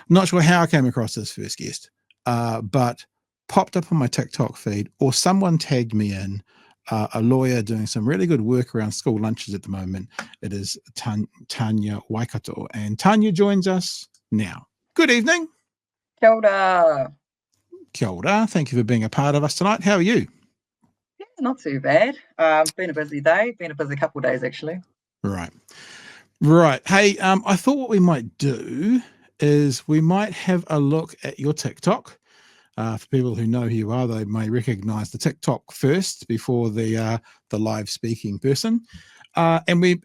Not sure how I came across this first guest, but popped up on my TikTok feed, or someone tagged me in. A lawyer doing some really good work around school lunches at the moment. It is Tanya Waikato, and Tanya joins us now. Good evening. Kia ora. Kia ora. Thank you for being a part of us tonight. How are you? Yeah, not too bad. Been a busy day. Been a busy couple of days, actually. Right. Hey, I thought what we might do is we might have a look at your TikTok. For people who know who you are, they may recognise the TikTok first before the live speaking person, and we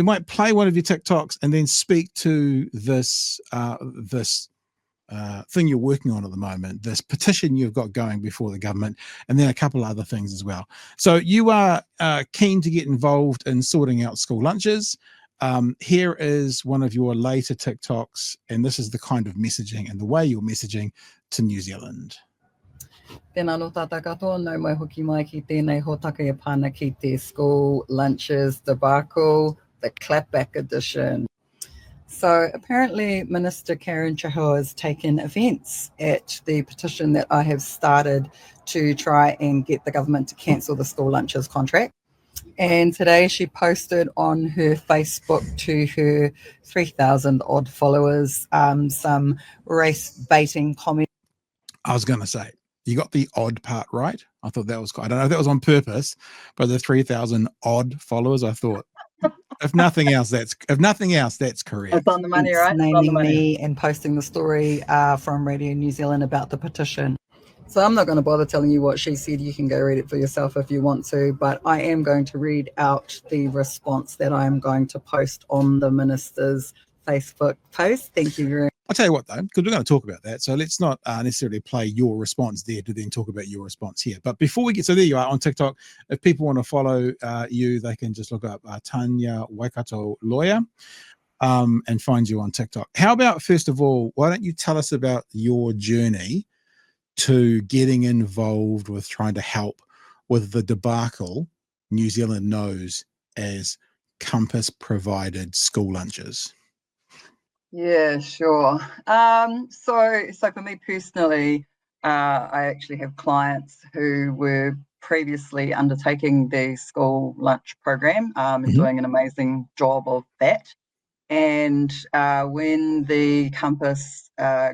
might play one of your TikToks and then speak to this thing you're working on at the moment, this petition you've got going before the government, and then a couple of other things as well. So you are keen to get involved in sorting out school lunches. Here is one of your later TikToks, and this is the kind of messaging and the way you're messaging to New Zealand. Tēnā no tātou katoa, nau mai hoki mai ki tēnei hōtaka e pāna ki te school lunches debacle, the clapback edition. So apparently Minister Karen Chahua has taken offence at the petition that I have started to try and get the government to cancel the school lunches contract. And today she posted on her Facebook to her 3,000 odd followers some race baiting comments. I was going to say, you got the odd part right. I thought that was, I don't know if that was on purpose, but the 3,000 odd followers, I thought, if nothing else, that's correct. It's on the money, right? Naming me and posting the story from Radio New Zealand about the petition. So I'm not going to bother telling you what she said. You can go read it for yourself if you want to, but I am going to read out the response that I am going to post on the minister's Facebook post. Thank you very much. I'll tell you what, though, because we're going to talk about that. So let's not necessarily play your response there to then talk about your response here. But before we get, so there you are on TikTok. If people want to follow you, they can just look up Tanya Waikato Lawyer and find you on TikTok. How about, first of all, why don't you tell us about your journey to getting involved with trying to help with the debacle New Zealand knows as Compass-provided school lunches? Yeah, sure. So for me personally, I actually have clients who were previously undertaking the school lunch program and doing an amazing job of that. And when the Compass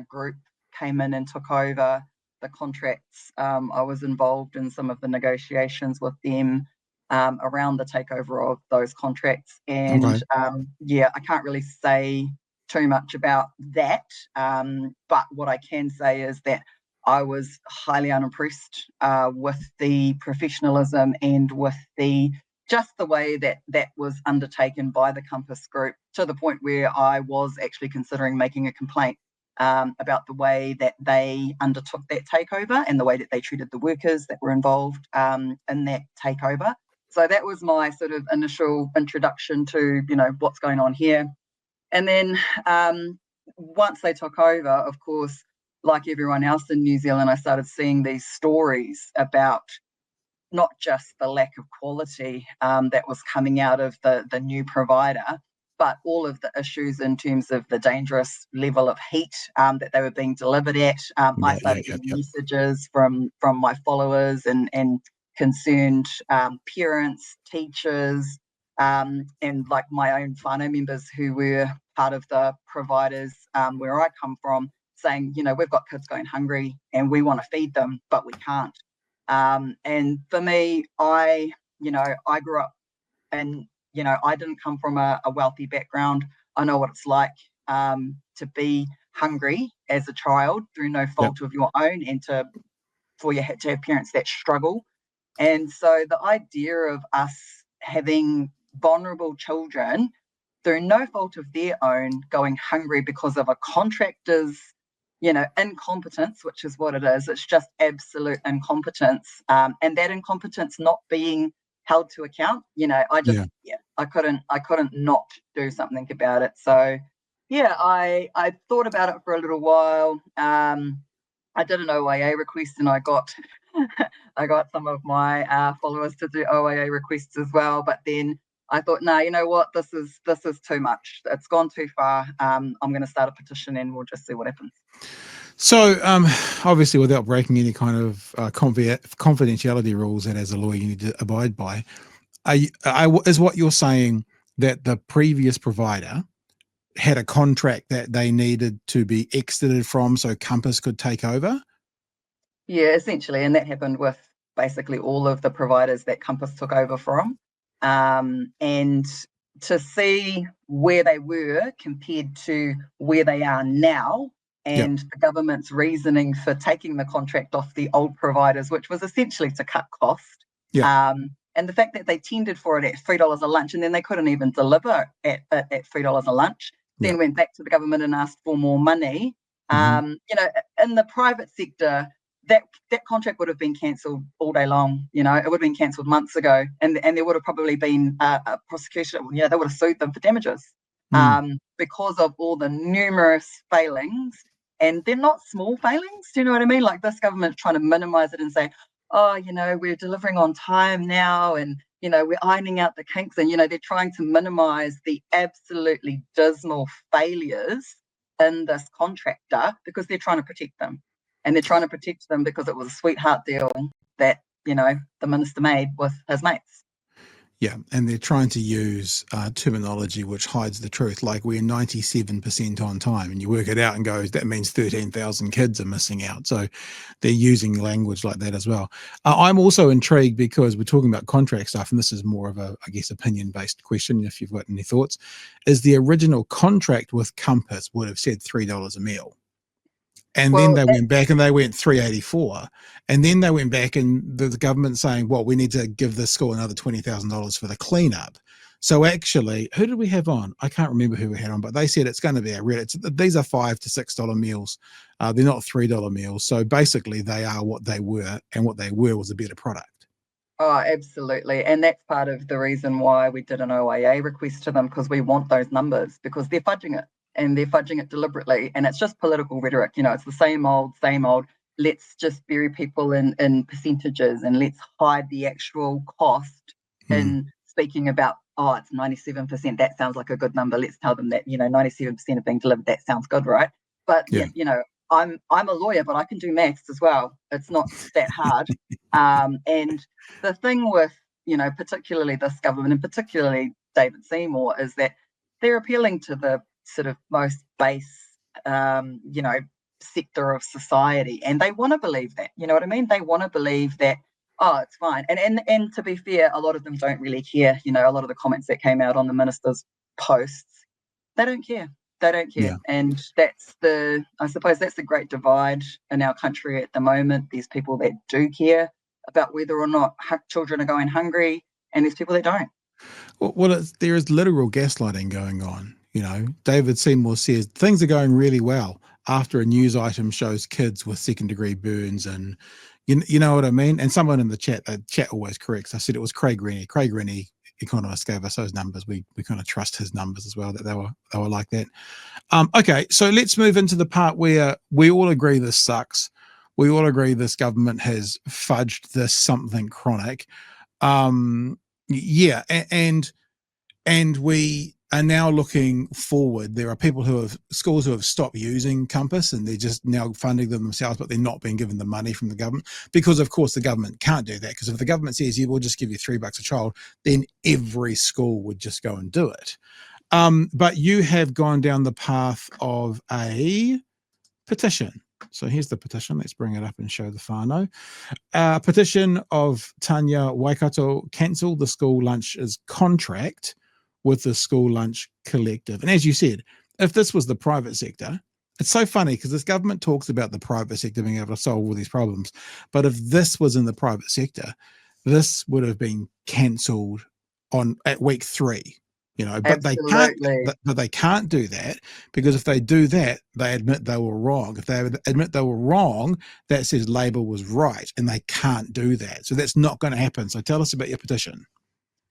group came in and took over the contracts, I was involved in some of the negotiations with them around the takeover of those contracts. And yeah, I can't really say too much about that, but what I can say is that I was highly unimpressed with the professionalism and with just the way that was undertaken by the Compass group, to the point where I was actually considering making a complaint about the way that they undertook that takeover and the way that they treated the workers that were involved in that takeover. So that was my sort of initial introduction to, what's going on here. And then once they took over, of course, like everyone else in New Zealand, I started seeing these stories about not just the lack of quality that was coming out of the new provider, but all of the issues in terms of the dangerous level of heat that they were being delivered at. I started getting messages from my followers and concerned parents, teachers, and like my own whānau members who were part of the providers where I come from, saying, we've got kids going hungry and we want to feed them, but we can't. And for me, I grew up and, I didn't come from a wealthy background. I know what it's like to be hungry as a child through no fault of your own, and to have parents that struggle. And so the idea of us having vulnerable children through no fault of their own going hungry because of a contractor's incompetence, which is what it is. It's just absolute incompetence, and that incompetence not being held to account. I couldn't not do something about it. So I thought about it for a little while. I did an OIA request, and I got I got some of my followers to do OIA requests as well. But then I thought, no, you know what, this is too much. It's gone too far. I'm going to start a petition and we'll just see what happens. So, obviously, without breaking any kind of confidentiality rules that as a lawyer you need to abide by, is what you're saying that the previous provider had a contract that they needed to be exited from so Compass could take over? Yeah, essentially. And that happened with basically all of the providers that Compass took over from. And to see where they were compared to where they are now, and the government's reasoning for taking the contract off the old providers, which was essentially to cut cost. And the fact that they tendered for it at $3 a lunch, and then they couldn't even deliver at $3 a lunch, then went back to the government and asked for more money. You know, in the private sector, that contract would have been cancelled all day long. You know, it would have been cancelled months ago, and there would have probably been a prosecution. You know, they would have sued them for damages because of all the numerous failings. And they're not small failings. Do you know what I mean? Like, this government trying to minimise it and say, oh, you know, we're delivering on time now, and, you know, we're ironing out the kinks. And, you know, they're trying to minimise the absolutely dismal failures in this contractor because they're trying to protect them. And they're trying to protect them because it was a sweetheart deal that, you know, the minister made with his mates. Yeah, and they're trying to use terminology which hides the truth, like we're 97% on time, and you work it out and go, that means 13,000 kids are missing out. So they're using language like that as well. I'm also intrigued because we're talking about contract stuff, and this is more of a, I guess, opinion-based question, if you've got any thoughts, is the original contract with Compass would have said $3 a meal. And then they went back and they went $3.84, and then they went back and the government saying, well, we need to give this school another $20,000 for the cleanup. So actually, who did we have on? I can't remember who we had on, but they said it's going to be these are $5 to $6 meals. They're not $3 meals. So basically they are what they were, and what they were was a better product. Oh, absolutely. And that's part of the reason why we did an OIA request to them, because we want those numbers, because they're fudging it. And they're fudging it deliberately, and it's just political rhetoric. You know, it's the same old. Let's just bury people in percentages, and let's hide the actual cost in speaking about, oh, it's 97%. That sounds like a good number. Let's tell them that, you know, 97% are being delivered. That sounds good, right? But you know, I'm a lawyer, but I can do maths as well. It's not that hard. And the thing with, you know, particularly this government, and particularly David Seymour, is that they're appealing to the sort of most base, you know, sector of society, and they want to believe that. You know what I mean? They want to believe that, oh, it's fine. And to be fair, a lot of them don't really care. You know, a lot of the comments that came out on the minister's posts, they don't care. They don't care. Yeah. And I suppose that's the great divide in our country at the moment. There's people that do care about whether or not children are going hungry, and there's people that don't. Well, there is literal gaslighting going on. You know, David Seymour says things are going really well after a news item shows kids with second-degree burns, and you know what I mean. And someone in the chat always corrects. I said it was Craig Rennie. Craig Rennie, economist, gave us those numbers. We kind of trust his numbers as well, that they were like that. Okay, so let's move into the part where we all agree this sucks. We all agree this government has fudged this something chronic. Yeah, and we are now looking forward. There are schools who have stopped using Compass, and they're just now funding them themselves, but they're not being given the money from the government, because of course the government can't do that, because if the government says, yeah, we'll just give you $3 a child, then every school would just go and do it. But you have gone down the path of a petition. So here's the petition. Let's bring it up and show the whānau. Petition of Tanya Waikato, cancel the school lunch's contract with the school lunch collective. And as you said, if this was the private sector, it's so funny because this government talks about the private sector being able to solve all these problems. But if this was in the private sector, this would have been cancelled at week 3. You know, but they can't do that, because if they do that, they admit they were wrong. If they admit they were wrong, that says Labor was right, and they can't do that. So that's not going to happen. So tell us about your petition.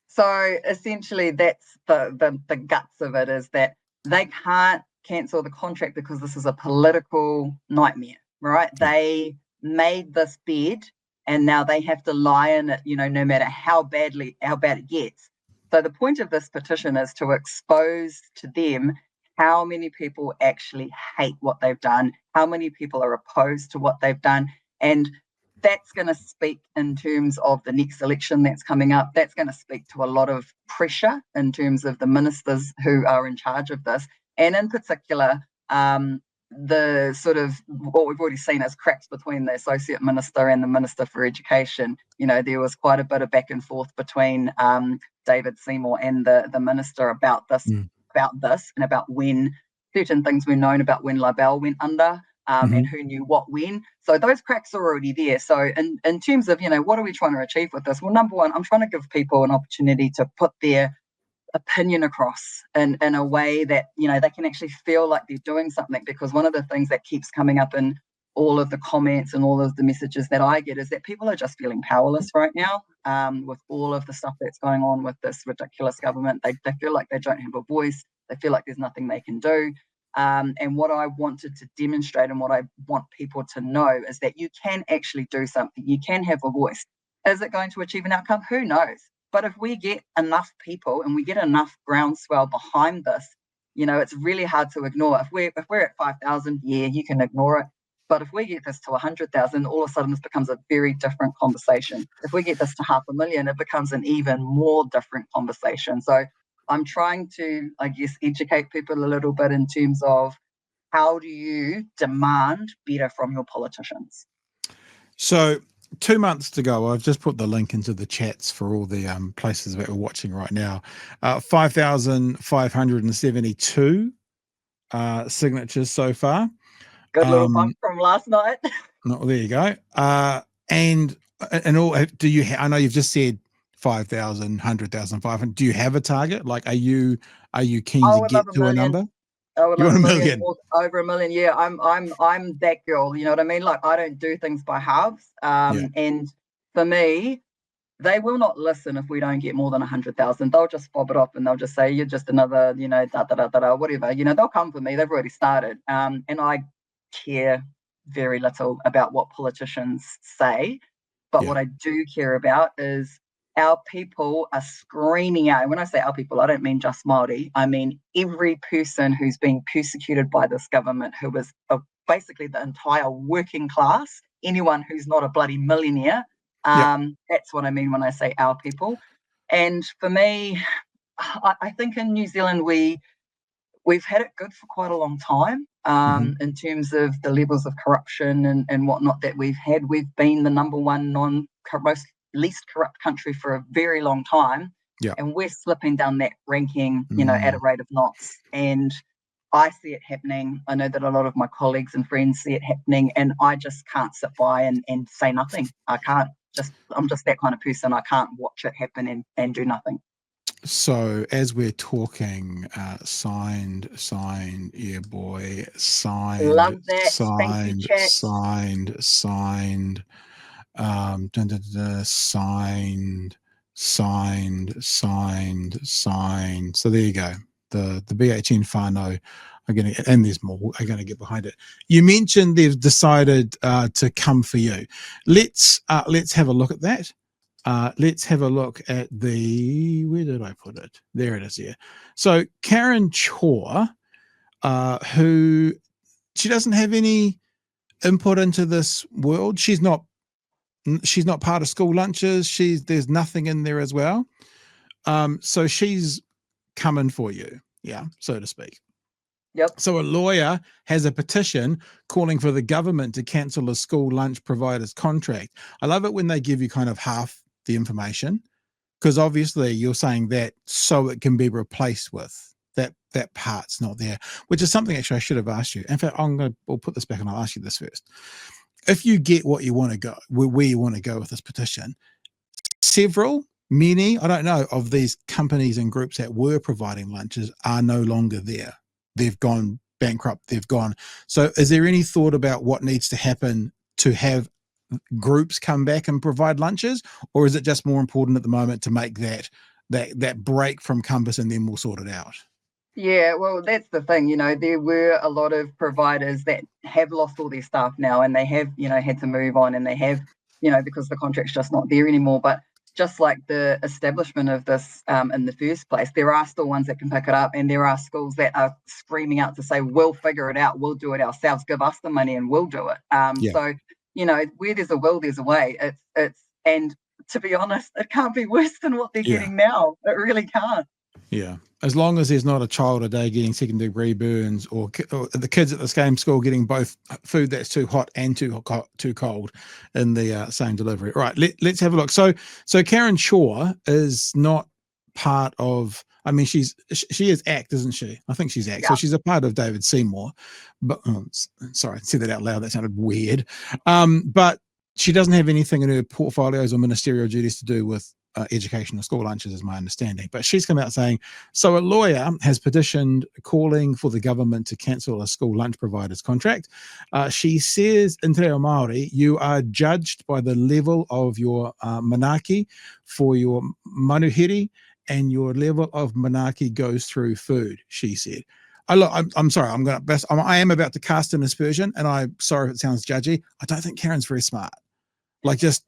So essentially, that's the guts of it, is that they can't cancel the contract because this is a political nightmare, right? Yeah. They made this bed, and now they have to lie in it, you know, no matter how bad it gets. So the point of this petition is to expose to them how many people actually hate what they've done, how many people are opposed to what they've done, and that's going to speak in terms of the next election that's coming up. That's going to speak to a lot of pressure in terms of the ministers who are in charge of this, and in particular, the sort of what we've already seen as cracks between the associate minister and the minister for education. You know, there was quite a bit of back and forth between David Seymour and the minister about this, and about when certain things were known about when Libel went under. And who knew what when. So those cracks are already there. So in terms of, you know, what are we trying to achieve with this? Well, number one, I'm trying to give people an opportunity to put their opinion across in a way that, you know, they can actually feel like they're doing something. Because one of the things that keeps coming up in all of the comments and all of the messages that I get is that people are just feeling powerless right now with all of the stuff that's going on with this ridiculous government. They feel like they don't have a voice. They feel like there's nothing they can do. And what I wanted to demonstrate and what I want people to know is that you can actually do something. You can have a voice. Is it going to achieve an outcome? Who knows? But if we get enough people and we get enough groundswell behind this, you know, it's really hard to ignore. If we're at 5,000, yeah, you can ignore it. But if we get this to 100,000, all of a sudden this becomes a very different conversation. If we get this to 500,000, it becomes an even more different conversation. So I'm trying to, I guess, educate people a little bit in terms of how do you demand better from your politicians. So 2 months to go. I've just put the link into the chats for all the places that we're watching right now. 5,572 signatures so far. Good little bump from last night. No, there you go. And all, do you? I know you've just said 5,000, 100,000, 500. Do you have a target? Like, are you keen to get to a number? I would love a million, over a million. Yeah, I'm that girl. You know what I mean? Like, I don't do things by halves. And for me, they will not listen if we don't get more than 100,000. They'll just fob it off and they'll just say, you're just another, you know, whatever. You know, they'll come for me. They've already started. And I care very little about what politicians say. But what I do care about is our people are screaming out. And when I say our people, I don't mean just Māori. I mean every person who's being persecuted by this government, who is basically the entire working class, anyone who's not a bloody millionaire. That's what I mean when I say our people. And for me, I think in New Zealand, we've had it good for quite a long time in terms of the levels of corruption and whatnot that we've had. We've been the number one most least corrupt country for a very long time. And we're slipping down that ranking, you know, at a rate of knots. And I see it happening. I know that a lot of my colleagues and friends see it happening, and I just can't sit by and say nothing. I'm just that kind of person. I can't watch it happen and do nothing. So as we're talking, signed, yeah, boy, signed, love that. signed, Thank you, signed, signed, signed. So there you go. The BHN whānau are going to, and there's more, are going to get behind it. You mentioned they've decided to come for you. Let's have a look at that. Let's have a look at the, where did I put it? There it is here. So Karen Chaw, who, she doesn't have any input into this world. She's not part of school lunches. There's nothing in there as well. So she's coming for you, yeah, so to speak. Yep. So a lawyer has a petition calling for the government to cancel a school lunch provider's contract. I love it when they give you kind of half the information, because obviously you're saying that so it can be replaced with that part's not there, which is something actually I should have asked you. In fact, we'll put this back and I'll ask you this first. If you get what you want to go, where you want to go with this petition, many, I don't know, of these companies and groups that were providing lunches are no longer there. They've gone bankrupt, they've gone. So is there any thought about what needs to happen to have groups come back and provide lunches, or is it just more important at the moment to make that break from Compass and then we'll sort it out? Yeah, well, that's the thing, you know, there were a lot of providers that have lost all their staff now, and they have, you know, had to move on, and they have, you know, because the contract's just not there anymore. But just like the establishment of this in the first place, there are still ones that can pick it up, and there are schools that are screaming out to say, we'll figure it out, we'll do it ourselves, give us the money and we'll do it. So, where there's a will, there's a way. And to be honest, it can't be worse than what they're getting now. It really can't. Yeah, as long as there's not a child a day getting second-degree burns, or the kids at the same school getting both food that's too hot and too cold in the same delivery. All right, let's have a look. So Karen Shaw is not part of. I mean, she is ACT, isn't she? I think she's ACT. So she's a part of David Seymour. But sorry, I said that out loud. That sounded weird. But she doesn't have anything in her portfolios or ministerial duties to do with education or school lunches, is my understanding. But she's come out saying, so a lawyer has petitioned calling for the government to cancel a school lunch provider's contract. She says, in te reo Māori, you are judged by the level of your manaki for your manuhiri, and your level of manaki goes through food, she said. I'm sorry, I am about to cast an aspersion, and I'm sorry if it sounds judgy. I don't think Karen's very smart. Just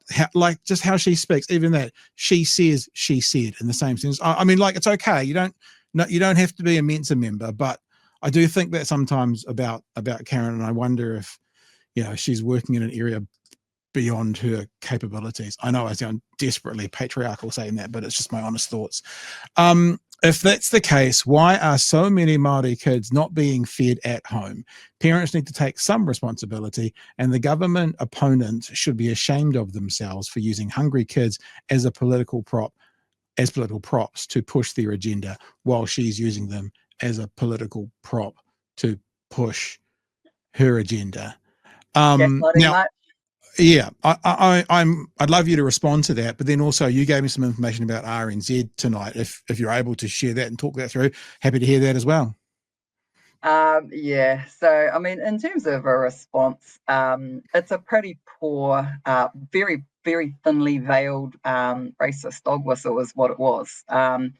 how she speaks, even that she says, she said, in the same sense. I mean, it's okay. You don't have to be a Mensa member, but I do think that sometimes about Karen, and I wonder if, she's working in an area beyond her capabilities. I know I sound desperately patriarchal saying that, but it's just my honest thoughts. If that's the case, why are so many Māori kids not being fed at home? Parents need to take some responsibility, and the government opponent should be ashamed of themselves for using hungry kids as political props to push their agenda, while she's using them as a political prop to push her agenda. Now, yeah, I'd love you to respond to that, but then also you gave me some information about RNZ tonight. If you're able to share that and talk that through, happy to hear that as well. So I mean, in terms of a response, it's a pretty poor, very, very thinly veiled racist dog whistle is what it was. And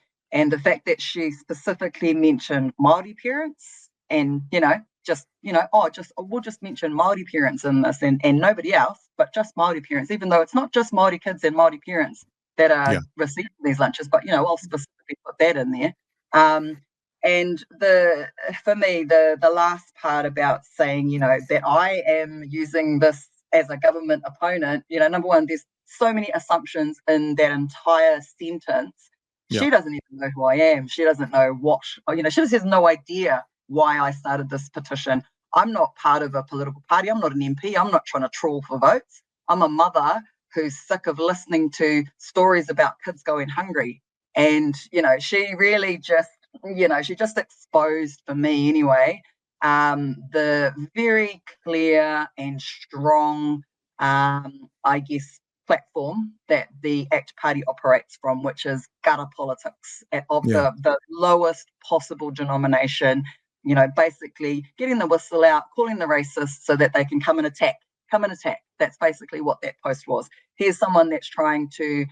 the fact that she specifically mentioned Māori parents, and we'll just mention Māori parents in this, and nobody else, but just Māori parents, even though it's not just Māori kids and Māori parents that are receiving these lunches, but I'll specifically put that in there. And for me, the last part about saying, that I am using this as a government opponent, number one, there's so many assumptions in that entire sentence. She doesn't even know who I am. She doesn't know she just has no idea why I started this petition. I'm not part of a political party. I'm not an MP. I'm not trying to trawl for votes. I'm a mother who's sick of listening to stories about kids going hungry. And, she really just, she just exposed, for me anyway, the very clear and strong, platform that the ACT Party operates from, which is gutter politics of the lowest possible denomination. Basically getting the whistle out, calling the racists so that they can come and attack. That's basically what that post was. Here's someone that's trying to,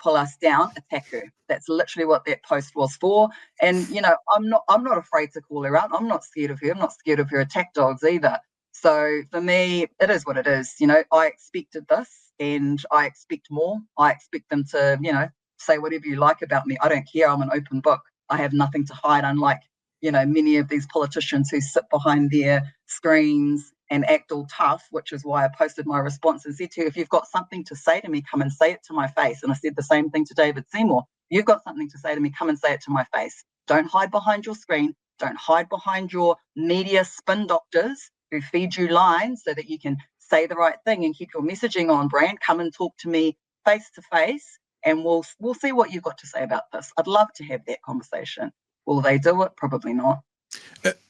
pull us down, attack her. That's literally what that post was for. And, I'm not afraid to call her out. I'm not scared of her. I'm not scared of her attack dogs either. So for me, it is what it is. I expected this, and I expect more. I expect them to, say whatever you like about me. I don't care. I'm an open book. I have nothing to hide, unlike many of these politicians who sit behind their screens and act all tough, which is why I posted my response and said to her, if you've got something to say to me, come and say it to my face. And I said the same thing to David Seymour. You've got something to say to me, come and say it to my face. Don't hide behind your screen. Don't hide behind your media spin doctors who feed you lines so that you can say the right thing and keep your messaging on brand. Come and talk to me face to face, and we'll see what you've got to say about this. I'd love to have that conversation. Will they do it? Probably not.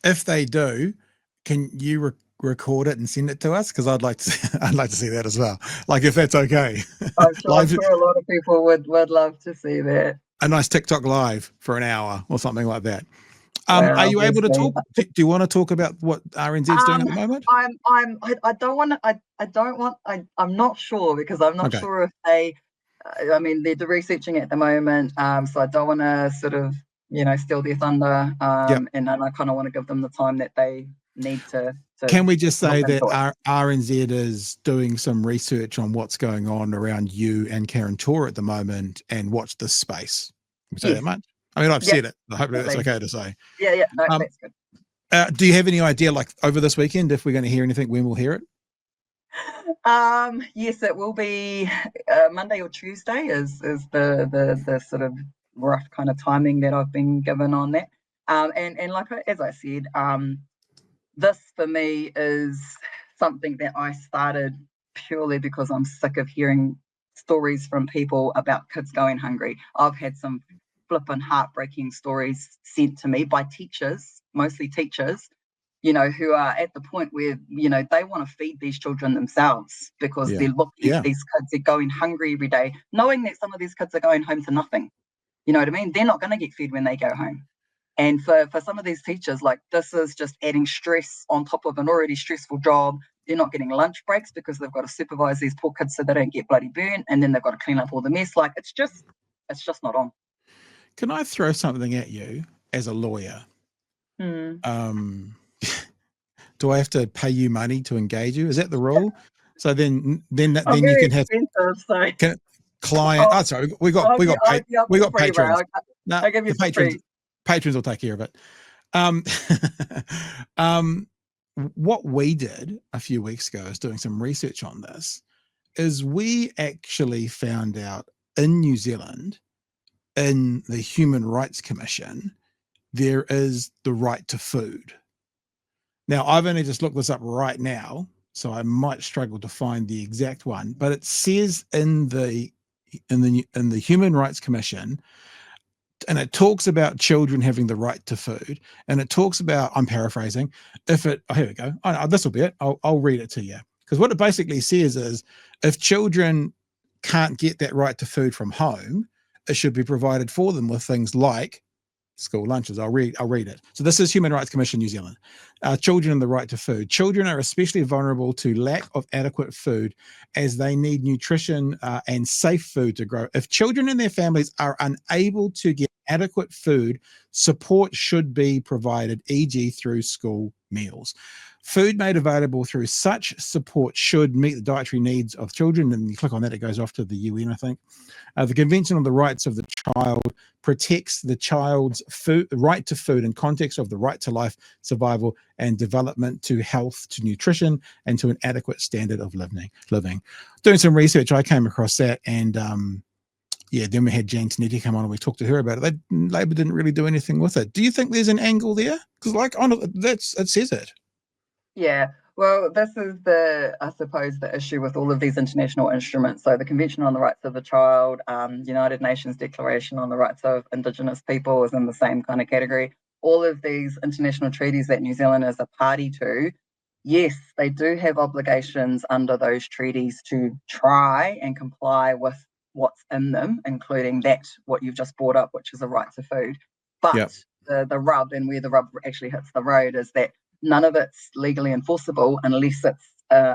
If they do, can you record it and send it to us? Because I'd like to see that as well. If that's okay. I'm sure a lot of people would love to see that. A nice TikTok live for an hour or something like that. Well, are you able to talk? Do you want to talk about what RNZ's doing at the moment? I'm not sure, because I'm not sure if they. They're researching at the moment. So I don't want to sort of steal their thunder. And I kind of want to give them the time that they need to Can we just say look that into it. RNZ is doing some research on what's going on around you and Karen Tor at the moment, and watch this space? Can we say Yes. that much? I mean, I've Yep, said it. I hope that's definitely. okay to say. Yeah, no, Um, that's good. Do you have any idea, like over this weekend, if we're going to hear anything, when we'll hear it? Yes, it will be Monday or Tuesday is the sort of rough kind of timing that I've been given on that. And like as I said, this for me is something that I started purely because I'm sick of hearing stories from people about kids going hungry. I've had some flippin' heartbreaking stories sent to me by teachers, mostly teachers, who are at the point where, they want to feed these children themselves because Yeah. they're looking at these kids, they're going hungry every day, knowing that some of these kids are going home to nothing. You know what I mean? They're not going to get fed when they go home. And for some of these teachers, like, this is just adding stress on top of an already stressful job. They're not getting lunch breaks because they've got to supervise these poor kids so they don't get bloody burnt, and then they've got to clean up all the mess. Like, it's just not on. Can I throw something at you as a lawyer? Hmm. Do I have to pay you money to engage you? Is that the rule? So then I'm you very can have expensive, so client. Oh, sorry, we got for free, bro. patrons. No, I give you the for free. patrons will take care of it. Um, what we did a few weeks ago is doing some research on this. Is we actually found out in New Zealand, in the Human Rights Commission, there is the right to food. Now, I've only just looked this up right now, so I might struggle to find the exact one, but it says in the Human Rights Commission, and it talks about children having the right to food, and it talks about, I'm paraphrasing, here we go. Oh, this will be it. I'll read it to you, because what it basically says is, if children can't get that right to food from home, it should be provided for them with things like school lunches. I'll read it. So this is Human Rights Commission New Zealand. Children and the right to food. Children are especially vulnerable to lack of adequate food, as they need nutrition and safe food to grow. If children and their families are unable to get adequate food, support should be provided, e.g. through school meals. Food made available through such support should meet the dietary needs of children. And you click on that, it goes off to the UN, I think. The Convention on the Rights of the Child protects the child's right to food in context of the right to life, survival, and development, to health, to nutrition, and to an adequate standard of living. Doing some research, I came across that, and then we had Jane Tinetti come on and we talked to her about it. Labor didn't really do anything with it. Do you think there's an angle there? Because it says it. Yeah, well, this is I suppose, the issue with all of these international instruments. So the Convention on the Rights of the Child, United Nations Declaration on the Rights of Indigenous People is in the same kind of category. All of these international treaties that New Zealand is a party to, yes, they do have obligations under those treaties to try and comply with what's in them, including what you've just brought up, which is a right to food. But the rub, and where the rub actually hits the road, is that none of it's legally enforceable unless it's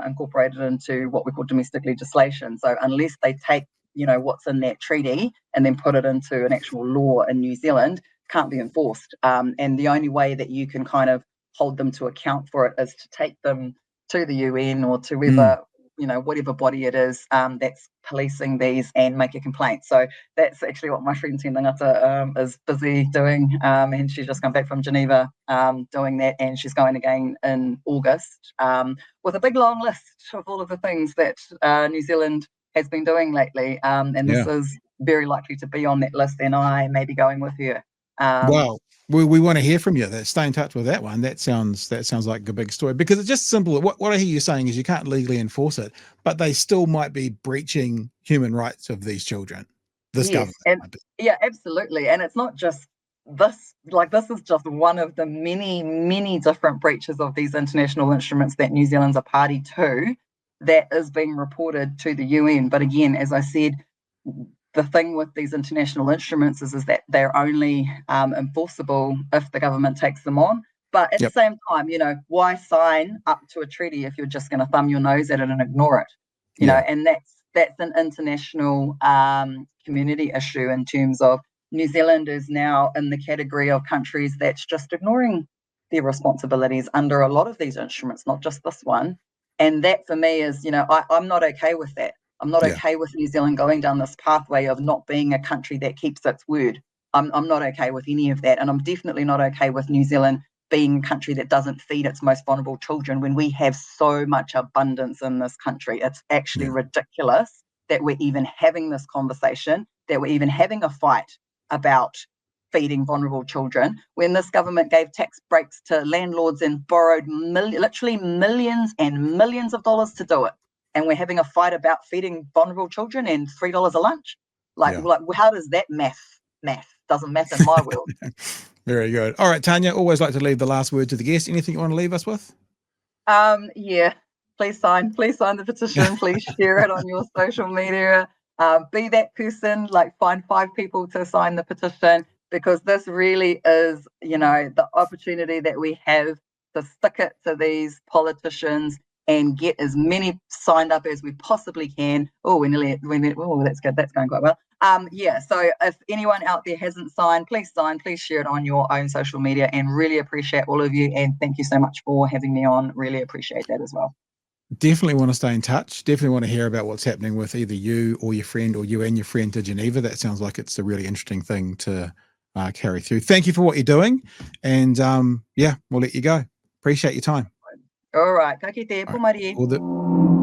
incorporated into what we call domestic legislation. So unless they take, what's in that treaty and then put it into an actual law in New Zealand, can't be enforced. And the only way that you can kind of hold them to account for it is to take them to the UN or to whatever body it is that's policing these, and make a complaint. So that's actually what my friend Tangata is busy doing, and she's just come back from Geneva doing that, and she's going again in August with a big long list of all of the things that New Zealand has been doing lately, and this is very likely to be on that list, and I may be going with her. Well, we want to hear from you. Stay in touch with that one. That sounds like a big story, because it's just simple. What I hear you saying is you can't legally enforce it, but they still might be breaching human rights of these children. Government. Yeah, absolutely. And it's not just this. Like, this is just one of the many, many different breaches of these international instruments that New Zealand's a party to, that is being reported to the UN. But again, as I said, the thing with these international instruments is that they're only enforceable if the government takes them on. But at the same time, why sign up to a treaty if you're just going to thumb your nose at it and ignore it? And that's an international community issue, in terms of New Zealand is now in the category of countries that's just ignoring their responsibilities under a lot of these instruments, not just this one. And that for me is, you know, I'm not okay with that. I'm not okay with New Zealand going down this pathway of not being a country that keeps its word. I'm not okay with any of that. And I'm definitely not okay with New Zealand being a country that doesn't feed its most vulnerable children when we have so much abundance in this country. It's actually ridiculous that we're even having this conversation, that we're even having a fight about feeding vulnerable children when this government gave tax breaks to landlords and borrowed literally millions and millions of dollars to do it. And we're having a fight about feeding vulnerable children and $3 a lunch. Like how does that math doesn't math in my world. Very good. All right, Tanya, always like to leave the last word to the guest. Anything you want to leave us with? Yeah, please sign the petition. Please share it on your social media. Be that person, like find 5 people to sign the petition, because this really is, you know, the opportunity that we have to stick it to these politicians and get as many signed up as we possibly can. Oh, that's good. That's going quite well. So if anyone out there hasn't signed, please sign, please share it on your own social media, and really appreciate all of you. And thank you so much for having me on. Really appreciate that as well. Definitely want to stay in touch. Definitely want to hear about what's happening with either you or your friend, or you and your friend to Geneva. That sounds like it's a really interesting thing to carry through. Thank you for what you're doing. And we'll let you go. Appreciate your time. All right. Ka kite, All right.